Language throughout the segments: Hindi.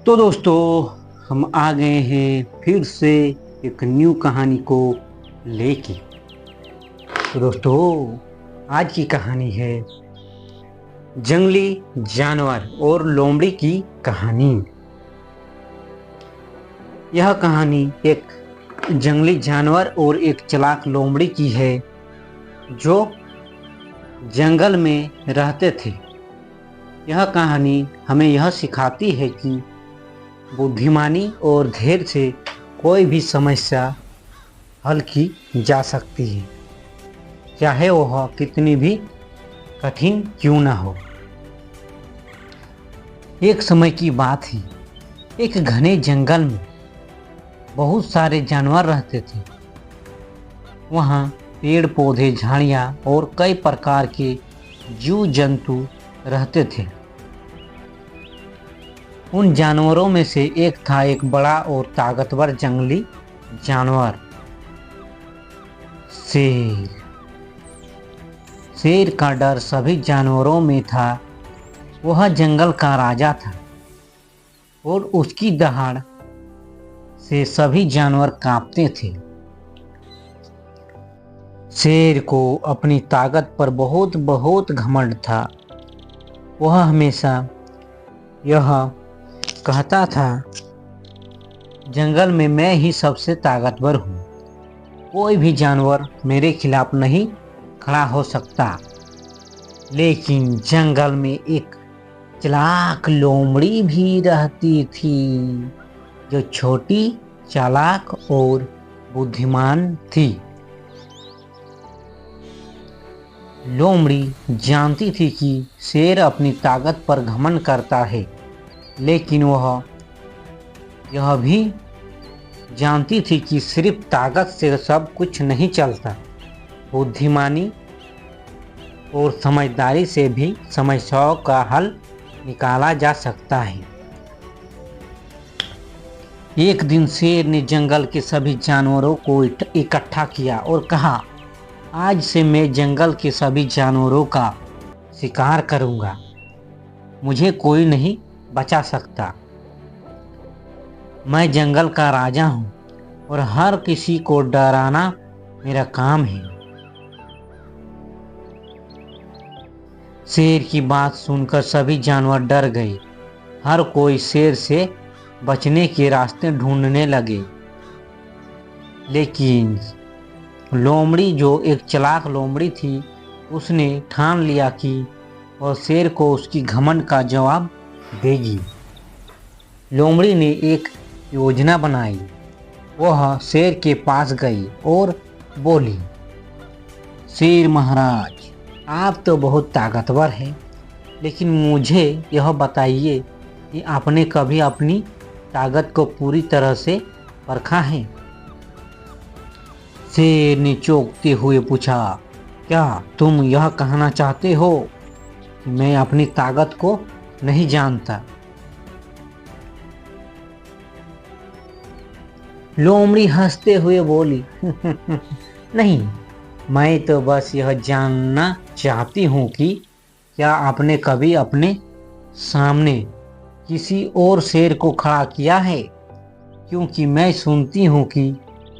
तो दोस्तों, हम आ गए हैं फिर से एक न्यू कहानी को लेके। तो दोस्तों, आज की कहानी है जंगली जानवर और लोमड़ी की कहानी। यह कहानी एक जंगली जानवर और एक चालाक लोमड़ी की है जो जंगल में रहते थे। यह कहानी हमें यह सिखाती है कि बुद्धिमानी और धैर्य से कोई भी समस्या हल की जा सकती है, चाहे वह कितनी भी कठिन क्यों न हो। एक समय की बात है, एक घने जंगल में बहुत सारे जानवर रहते थे। वहाँ पेड़ पौधे, झाड़ियाँ और कई प्रकार के जीव जंतु रहते थे। उन जानवरों में से एक था एक बड़ा और ताकतवर जंगली जानवर, शेर। शेर का डर सभी जानवरों में था। वह जंगल का राजा था और उसकी दहाड़ से सभी जानवर कांपते थे। शेर को अपनी ताकत पर बहुत बहुत घमंड था। वह हमेशा यह कहता था, जंगल में मैं ही सबसे ताकतवर हूँ, कोई भी जानवर मेरे खिलाफ नहीं खड़ा हो सकता। लेकिन जंगल में एक चालाक लोमड़ी भी रहती थी जो छोटी, चालाक और बुद्धिमान थी। लोमड़ी जानती थी कि शेर अपनी ताकत पर घमंड करता है, लेकिन वह यह भी जानती थी कि सिर्फ ताकत से सब कुछ नहीं चलता। बुद्धिमानी और समझदारी से भी समस्याओं का हल निकाला जा सकता है। एक दिन शेर ने जंगल के सभी जानवरों को इकट्ठा किया और कहा, आज से मैं जंगल के सभी जानवरों का शिकार करूंगा। मुझे कोई नहीं बचा सकता। मैं जंगल का राजा हूं और हर किसी को डराना मेरा काम है। शेर की बात सुनकर सभी जानवर डर गए। हर कोई शेर से बचने के रास्ते ढूंढने लगे। लेकिन लोमड़ी, जो एक चालाक लोमड़ी थी, उसने ठान लिया कि वह शेर को उसकी घमंड का जवाब देगी। लोमड़ी ने एक योजना बनाई। वह शेर के पास गई और बोली, शेर महाराज, आप तो बहुत ताकतवर हैं, लेकिन मुझे यह बताइए कि आपने कभी अपनी ताकत को पूरी तरह से परखा है? शेर ने चौंकते हुए पूछा, क्या तुम यह कहना चाहते हो कि मैं अपनी ताकत को नहीं जानता? लोमड़ी हंसते हुए बोली, नहीं, मैं तो बस यह जानना चाहती हूँ कि क्या आपने कभी अपने सामने किसी और शेर को खड़ा किया है? क्योंकि मैं सुनती हूँ कि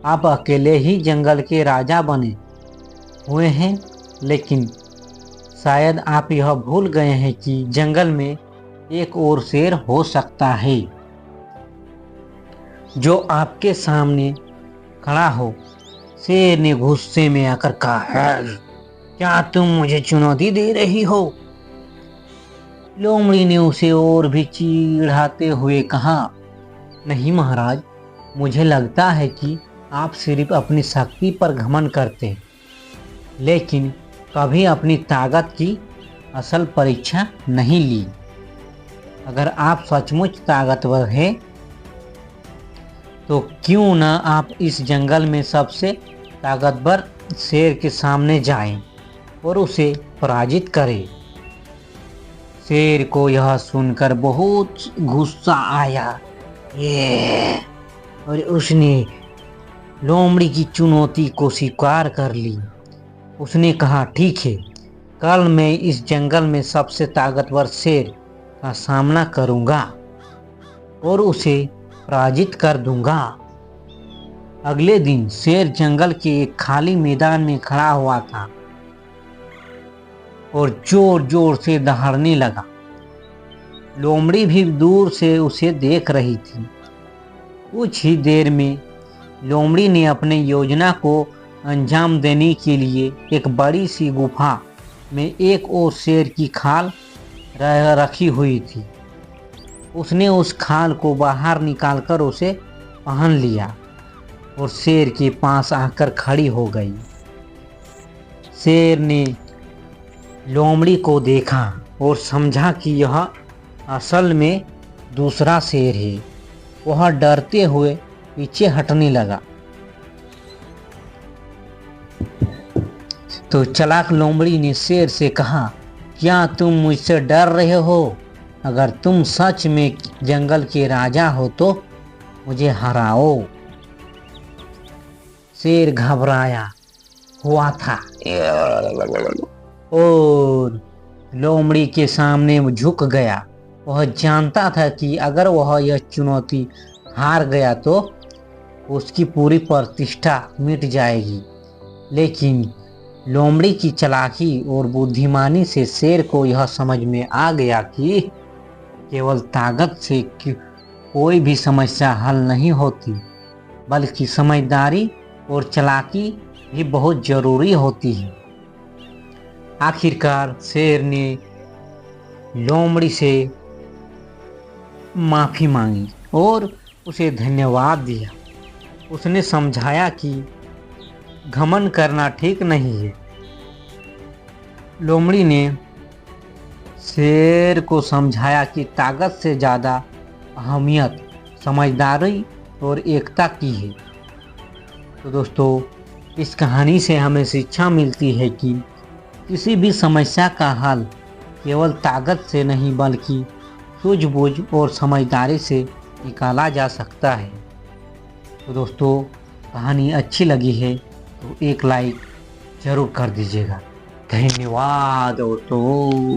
आप अकेले ही जंगल के राजा बने हुए हैं, लेकिन शायद आप यह भूल गए हैं कि जंगल में एक और शेर हो सकता है जो आपके सामने खड़ा हो। शेर ने गुस्से में आकर कहा, क्या तुम मुझे चुनौती दे रही हो? लोमड़ी ने उसे और भी चिढ़ाते हुए कहा, नहीं महाराज, मुझे लगता है कि आप सिर्फ अपनी शक्ति पर घमंड करते हैं, लेकिन कभी अपनी ताकत की असल परीक्षा नहीं ली। अगर आप सचमुच ताकतवर हैं, तो क्यों न आप इस जंगल में सबसे ताकतवर शेर के सामने जाएं और उसे पराजित करें। शेर को यह सुनकर बहुत गुस्सा आया और उसने लोमड़ी की चुनौती को स्वीकार कर ली। उसने कहा, ठीक है, कल मैं इस जंगल में सबसे ताकतवर शेर का सामना करूंगा और उसे पराजित कर दूंगा। अगले दिन शेर जंगल के एक खाली मैदान में खड़ा हुआ था और जोर जोर से दहाड़ने लगा। लोमड़ी भी दूर से उसे देख रही थी। कुछ ही देर में लोमड़ी ने अपनी योजना को अंजाम देने के लिए एक बड़ी सी गुफा में एक और शेर की खाल रखी हुई थी। उसने उस खाल को बाहर निकालकर उसे पहन लिया और शेर के पास आकर खड़ी हो गई। शेर ने लोमड़ी को देखा और समझा कि यह असल में दूसरा शेर है। वह डरते हुए पीछे हटने लगा। तो चालाक लोमड़ी ने शेर से कहा, क्या तुम मुझसे डर रहे हो? अगर तुम सच में जंगल के राजा हो तो मुझे हराओ। शेर घबराया हुआ था और लोमड़ी के सामने झुक गया। वह जानता था कि अगर वह यह चुनौती हार गया तो उसकी पूरी प्रतिष्ठा मिट जाएगी। लेकिन लोमड़ी की चालाकी और बुद्धिमानी से शेर को यह समझ में आ गया कि केवल ताकत से कोई भी समस्या हल नहीं होती, बल्कि समझदारी और चालाकी भी बहुत जरूरी होती है। आखिरकार शेर ने लोमड़ी से माफ़ी मांगी और उसे धन्यवाद दिया। उसने समझाया कि घमंड करना ठीक नहीं है। लोमड़ी ने शेर को समझाया कि ताकत से ज़्यादा अहमियत समझदारी और एकता की है। तो दोस्तों, इस कहानी से हमें शिक्षा मिलती है कि किसी भी समस्या का हल केवल ताकत से नहीं बल्कि सूझबूझ और समझदारी से निकाला जा सकता है। तो दोस्तों, कहानी अच्छी लगी है तो एक लाइक ज़रूर कर दीजिएगा। धन्यवाद दोस्तों।